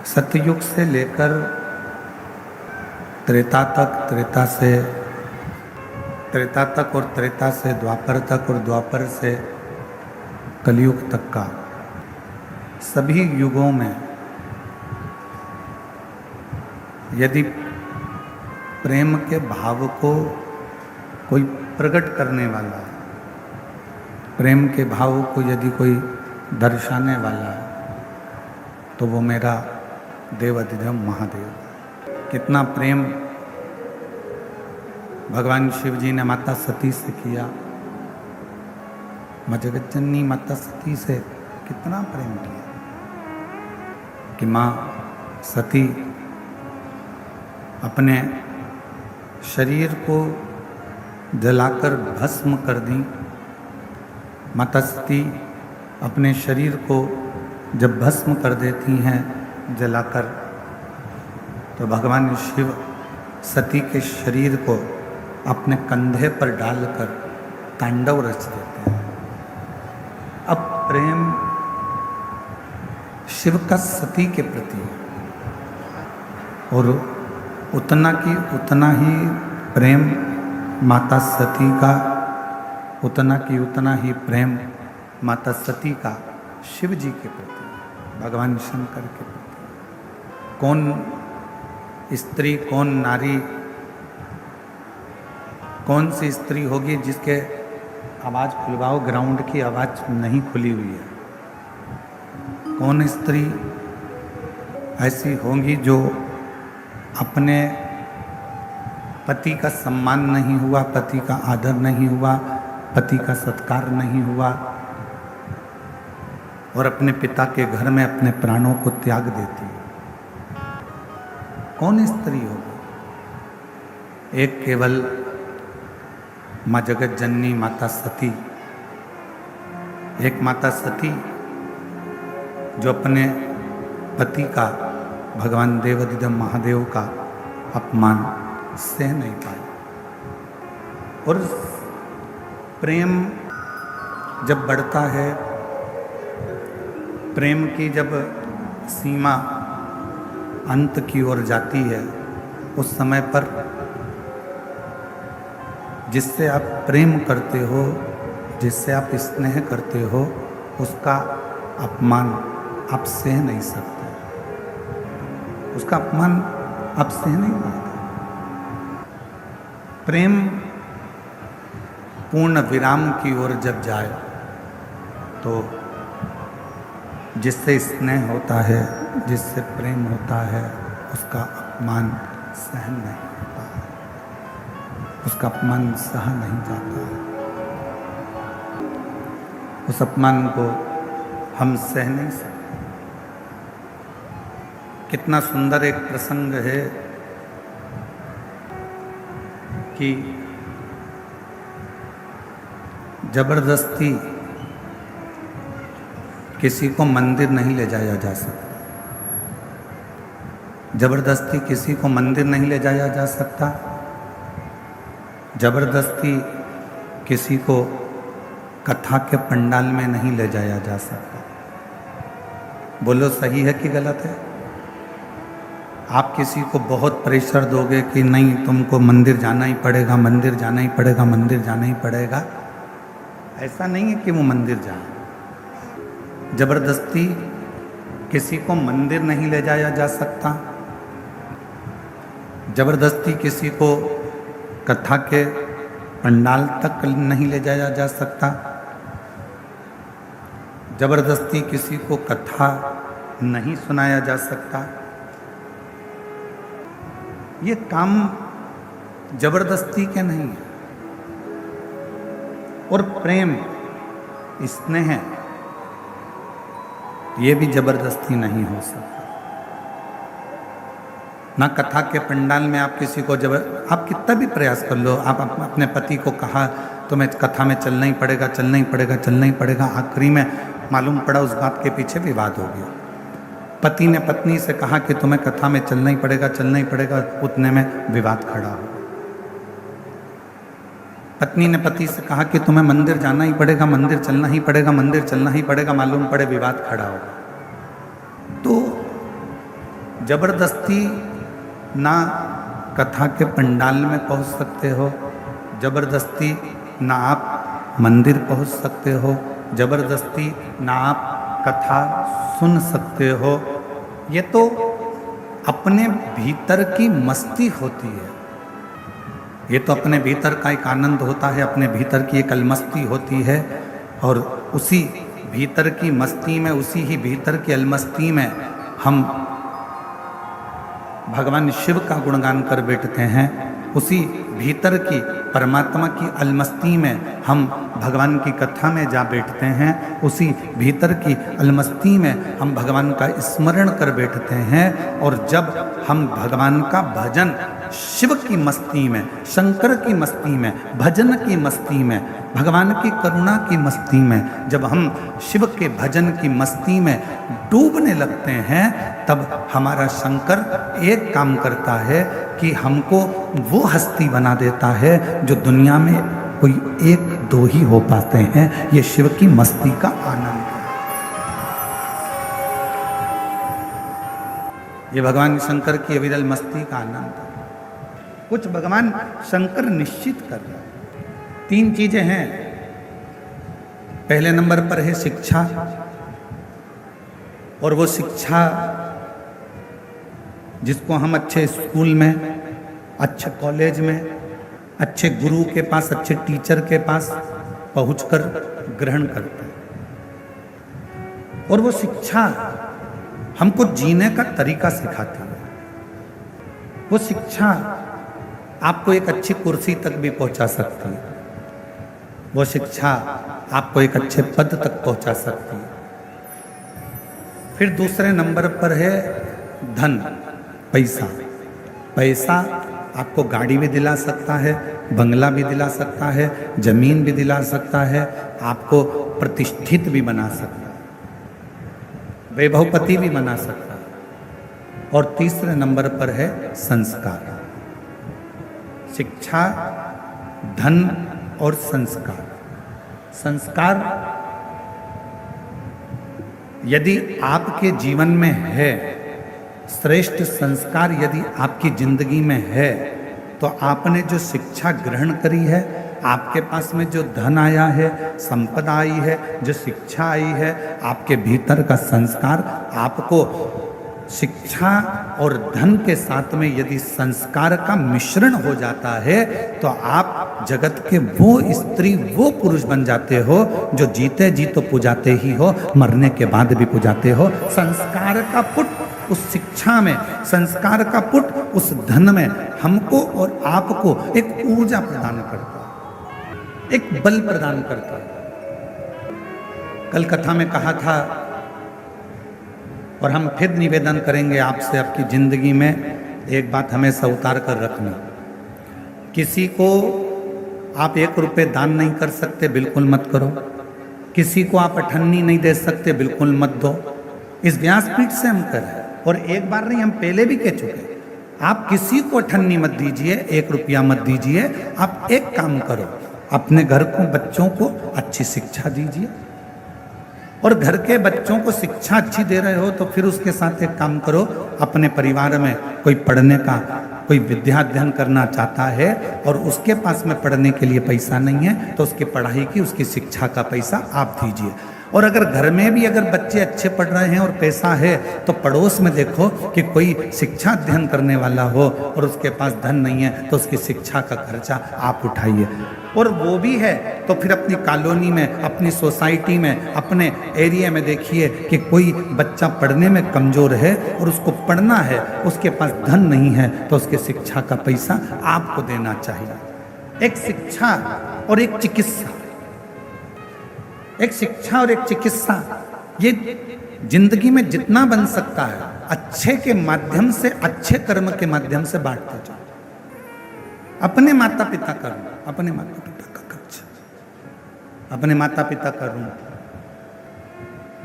सतयुग से लेकर त्रेता तक, त्रेता तक और त्रेता से द्वापर तक और द्वापर से कलयुग तक का सभी युगों में यदि प्रेम के भाव को कोई प्रकट करने वाला है, प्रेम के भाव को यदि कोई दर्शाने वाला है, तो वो मेरा देवाधिदेव महादेव। कितना प्रेम भगवान शिव जी ने माता सती से किया, माँ जगतजननी माता सती से कितना प्रेम किया कि माँ सती अपने शरीर को जलाकर भस्म कर दी। माता सती अपने शरीर को जब भस्म कर देती हैं जलाकर, तो भगवान शिव सती के शरीर को अपने कंधे पर डालकर तांडव रच देते हैं। अब प्रेम शिव का सती के प्रति है और उतना ही प्रेम माता सती का, उतना ही प्रेम माता सती का शिव जी के प्रति, भगवान शंकर के प्रति। कौन स्त्री, कौन नारी, कौन सी स्त्री होगी जिसके आवाज़ खुलवाओ, ग्राउंड की आवाज़ नहीं खुली हुई है। कौन स्त्री ऐसी होंगी जो अपने पति का सम्मान नहीं हुआ, पति का आदर नहीं हुआ, पति का सत्कार नहीं हुआ और अपने पिता के घर में अपने प्राणों को त्याग देती है? कौन स्त्री होगी? एक केवल माँ जगत जननी माता सती, एक माता सती जो अपने पति का, भगवान देवाधिदेव महादेव का अपमान सह नहीं पाई। और प्रेम जब बढ़ता है, प्रेम की जब सीमा अंत की ओर जाती है, उस समय पर जिससे आप प्रेम करते हो, जिससे आप स्नेह करते हो, उसका अपमान आप सह नहीं सकते, उसका अपमान आप सह नहीं पाते। प्रेम पूर्ण विराम की ओर जब जाए तो जिससे स्नेह होता है, जिससे प्रेम होता है, उसका अपमान सहन नहीं होता है, उसका अपमान सहा नहीं जाता है, उस अपमान को हम सह नहीं सकते। कितना सुंदर एक प्रसंग है कि जबरदस्ती किसी को मंदिर नहीं ले जाया जा सकता, जबरदस्ती किसी को मंदिर नहीं ले जाया जा सकता, जबरदस्ती किसी को कथा के पंडाल में नहीं ले जाया जा सकता। बोलो सही है कि गलत है? आप किसी को बहुत प्रेशर दोगे कि नहीं तुमको मंदिर जाना ही पड़ेगा, मंदिर जाना ही पड़ेगा, मंदिर जाना ही पड़ेगा, ऐसा नहीं है कि वो मंदिर जाए। जबरदस्ती किसी को मंदिर नहीं ले जाया जा सकता, जबरदस्ती किसी को कथा के पंडाल तक नहीं ले जाया जा सकता, जबरदस्ती किसी को कथा नहीं सुनाया जा सकता। ये काम जबरदस्ती के नहीं है। और प्रेम, स्नेह, ये भी जबरदस्ती नहीं हो सकता। ना कथा के पंडाल में आप किसी को आप कितना भी प्रयास कर लो, आप अपने पति को कहा तुम्हें कथा में चलना ही पड़ेगा, चलना ही पड़ेगा, चलना ही पड़ेगा, आखिरी में मालूम पड़ा उस बात के पीछे विवाद हो गया। पति ने पत्नी से कहा कि तुम्हें कथा में चलना ही पड़ेगा, चलना ही पड़ेगा, उतने में विवाद खड़ा हो। पत्नी ने पति से कहा कि तुम्हें मंदिर जाना ही पड़ेगा, मंदिर चलना ही पड़ेगा, मंदिर चलना ही पड़ेगा, मालूम पड़े विवाद खड़ा हो। तो जबरदस्ती ना कथा के पंडाल में पहुंच सकते हो, जबरदस्ती ना आप मंदिर पहुंच सकते हो, जबरदस्ती ना आप कथा सुन सकते हो। ये तो अपने भीतर की मस्ती होती है, ये तो अपने भीतर का एक आनंद होता है, अपने भीतर की एक अलमस्ती होती है। और उसी भीतर की मस्ती में, उसी ही भीतर की अलमस्ती में हम भगवान शिव का गुणगान कर बैठते हैं। उसी भीतर की परमात्मा की अलमस्ती में हम भगवान की कथा में जा बैठते हैं, उसी भीतर की अलमस्ती में हम भगवान का स्मरण कर बैठते हैं। और जब हम भगवान का भजन शिव की मस्ती में, शंकर की मस्ती में, भजन की मस्ती में, भगवान की करुणा की मस्ती में, जब हम शिव के भजन की मस्ती में डूबने लगते हैं, तब हमारा शंकर एक काम करता है कि हमको वो हस्ती बना देता है जो दुनिया में कोई एक दो ही हो पाते हैं। ये शिव की मस्ती का आनंद है, ये भगवान शंकर की अविरल मस्ती का आनंद है। कुछ भगवान शंकर निश्चित कर रहे हैं। 3 चीजें हैं। पहले नंबर पर है शिक्षा, और वो शिक्षा जिसको हम अच्छे स्कूल में, अच्छे कॉलेज में, अच्छे गुरु के पास, अच्छे टीचर के पास पहुंचकर ग्रहण करते हैं। और वो शिक्षा हमको जीने का तरीका सिखाती है। वो शिक्षा आपको एक अच्छी कुर्सी तक भी पहुंचा सकती है, वो शिक्षा आपको एक अच्छे पद तक पहुंचा सकती है। फिर दूसरे नंबर पर है धन, पैसा। पैसा आपको गाड़ी भी दिला सकता है, बंगला भी दिला सकता है, जमीन भी दिला सकता है, आपको प्रतिष्ठित भी बना सकता है, वैभवपति भी बना सकता है। और तीसरे नंबर पर है संस्कार। शिक्षा, धन और संस्कार। संस्कार यदि आपके जीवन में है, श्रेष्ठ संस्कार यदि आपकी जिंदगी में है, तो आपने जो शिक्षा ग्रहण करी है, आपके पास में जो धन आया है, संपदा आई है, जो शिक्षा आई है, आपके भीतर का संस्कार, आपको शिक्षा और धन के साथ में यदि संस्कार का मिश्रण हो जाता है, तो आप जगत के वो स्त्री, वो पुरुष बन जाते हो जो जीते जी तो पुजाते ही हो, मरने के बाद भी पुजाते हो। संस्कार का पुट उस शिक्षा में, संस्कार का पुट उस धन में हमको और आपको एक ऊर्जा प्रदान करता है, एक बल प्रदान करता है। कल कथा में कहा था, और हम फिर निवेदन करेंगे आपसे, आपकी जिंदगी में एक बात हमेशा उतार कर रखना। किसी को आप 1 रुपये दान नहीं कर सकते, बिल्कुल मत करो। किसी को आप अठन्नी नहीं दे सकते, बिल्कुल मत दो। इस व्यासपीठ से हम कर रहे हैं, और एक बार नहीं, हम पहले भी कह चुके। आप किसी को अठन्नी मत दीजिए, 1 रुपया मत दीजिए। आप एक काम करो, अपने घर को, बच्चों को अच्छी शिक्षा दीजिए, और घर के बच्चों को शिक्षा अच्छी दे रहे हो तो फिर उसके साथ एक काम करो, अपने परिवार में कोई पढ़ने का, कोई विद्या अध्ययन करना चाहता है और उसके पास में पढ़ने के लिए पैसा नहीं है, तो उसकी पढ़ाई की, उसकी शिक्षा का पैसा आप दीजिए। और अगर घर में भी अगर बच्चे अच्छे पढ़ रहे हैं और पैसा है, तो पड़ोस में देखो कि कोई शिक्षा अध्ययन करने वाला हो और उसके पास धन नहीं है, तो उसकी शिक्षा का खर्चा आप उठाइए। और वो भी है तो फिर अपनी कॉलोनी में, अपनी सोसाइटी में, अपने एरिया में देखिए कि कोई बच्चा पढ़ने में कमज़ोर है और उसको पढ़ना है, उसके पास धन नहीं है, तो उसके शिक्षा का पैसा आपको देना चाहिए। एक शिक्षा और एक चिकित्सा, एक शिक्षा और एक चिकित्सा, ये जिंदगी में जितना बन सकता है अच्छे के माध्यम से, अच्छे कर्म के माध्यम से बांटते जाओ। अपने माता पिता का ऋण, अपने माता पिता का खर्च, अपने माता पिता का ऋण।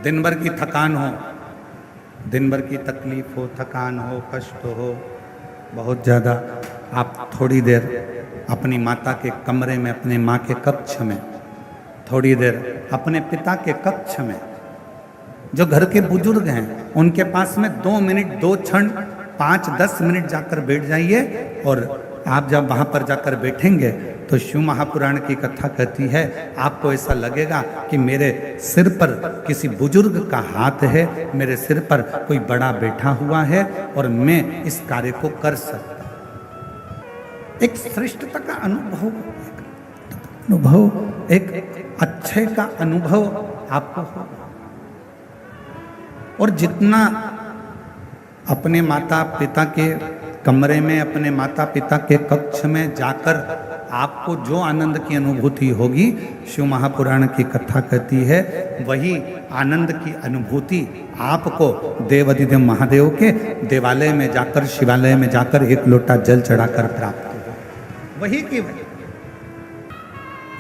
दिन भर की थकान हो, दिन भर की तकलीफ हो, थकान हो, कष्ट हो बहुत ज़्यादा, आप थोड़ी देर अपनी माता के कमरे में, अपने माँ के कक्ष में, थोड़ी देर अपने पिता के कक्ष में जो घर के बुजुर्ग हैं उनके पास में 2 मिनट 2 क्षण 5-10 मिनट जाकर बैठ जाइए, और आप जब वहां पर जाकर बैठेंगे तो शिव महापुराण की कथा कहती है आपको ऐसा लगेगा कि मेरे सिर पर किसी बुजुर्ग का हाथ है, मेरे सिर पर कोई बड़ा बैठा हुआ है और मैं इस कार्य को कर सकता। एक श्रेष्ठता का अनुभव, एक अच्छे का अनुभव आपको होगा। और जितना अपने माता पिता के कमरे में, अपने माता पिता के कक्ष में जाकर आपको जो आनंद की अनुभूति होगी, शिव महापुराण की कथा कहती है वही आनंद की अनुभूति आपको देवाधिदेव महादेव के देवालय में जाकर, शिवालय में जाकर एक लोटा जल चढ़ाकर प्राप्त होगा, वही की वही।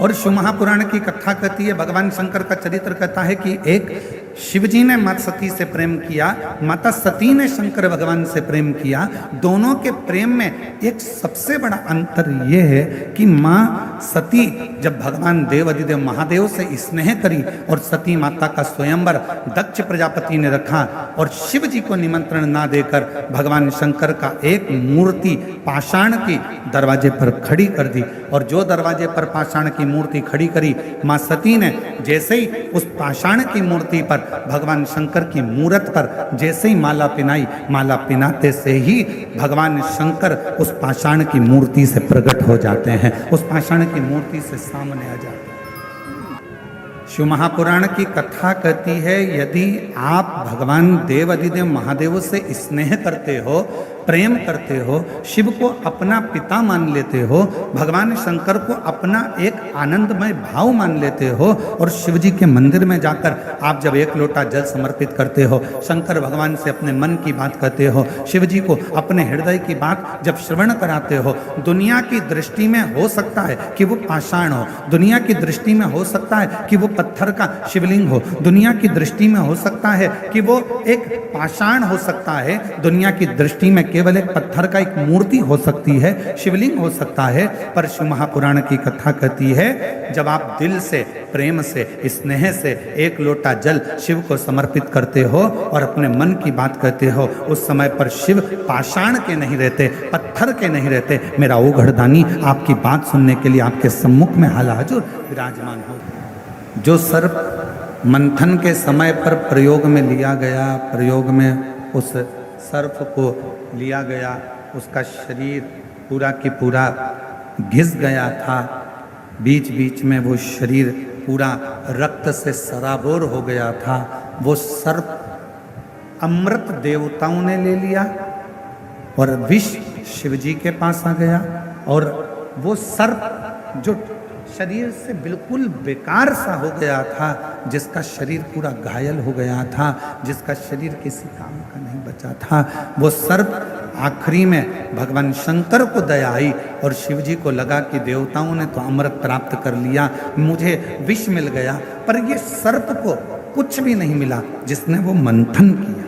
और शिव महापुराण की कथा कहती है, भगवान शंकर का चरित्र कहता है कि एक शिवजी ने माता सती से प्रेम किया, माता सती ने शंकर भगवान से प्रेम किया। दोनों के प्रेम में एक सबसे बड़ा अंतर यह है कि माँ सती जब भगवान देवाधिदेव महादेव से स्नेह करी और सती माता का स्वयंवर दक्ष प्रजापति ने रखा और शिव जी को निमंत्रण ना देकर भगवान शंकर का एक मूर्ति पाषाण की दरवाजे पर खड़ी कर दी। और जो दरवाजे पर पाषाण की मूर्ति खड़ी करी, माँ सती ने जैसे ही उस पाषाण की मूर्ति पर भगवान शंकर की मूरत पर जैसे ही माला पिनाई, माला पिनाते से ही भगवान शंकर उस पाषाण की मूर्ति से प्रकट हो जाते हैं, उस पाषाण की मूर्ति से सामने आ जाते हैं। शिव महापुराण की कथा कहती है यदि आप भगवान देवाधिदेव महादेव से स्नेह करते हो, प्रेम करते हो, शिव को अपना पिता मान लेते हो, भगवान शंकर को अपना एक आनंदमय भाव मान लेते हो, और शिव जी के मंदिर में जाकर आप जब एक लोटा जल समर्पित करते हो, शंकर भगवान से अपने मन की बात कहते हो, शिव जी को अपने हृदय की बात जब श्रवण कराते हो, दुनिया की दृष्टि में हो सकता है कि वो पाषाण हो, दुनिया की दृष्टि में हो सकता है कि वो पत्थर का शिवलिंग हो, दुनिया की दृष्टि में हो सकता है कि वो एक पाषाण हो सकता है, दुनिया की दृष्टि में केवल एक पत्थर का एक मूर्ति हो सकती है, शिवलिंग हो सकता है, पर शिव महापुराण की कथा कहती है जब आप दिल से, प्रेम से, स्नेह से एक लोटा जल शिव को समर्पित करते हो और अपने मन की बात कहते हो, उस समय पर शिव पाषाण के नहीं रहते, पत्थर के नहीं रहते। मेरा ओ घड़दानी आपकी बात सुनने के लिए आपके सम्मुख में हालाजुर विराजमान हो। जो सर्प मंथन के समय पर प्रयोग में लिया गया, प्रयोग में उस सर्प को लिया गया, उसका शरीर पूरा की पूरा घिस गया था, बीच बीच में वो शरीर पूरा रक्त से सराबोर हो गया था। वो सर्प अमृत देवताओं ने ले लिया और विष शिव जी के पास आ गया, और वो सर्प जो शरीर से बिल्कुल बेकार सा हो गया था, जिसका शरीर पूरा घायल हो गया था, जिसका शरीर किसी काम का नहीं बचा था, वो सर्प आखिरी में भगवान शंकर को दया आई और शिव जी को लगा कि देवताओं ने तो अमृत प्राप्त कर लिया, मुझे विष मिल गया, पर ये सर्प को कुछ भी नहीं मिला जिसने वो मंथन किया।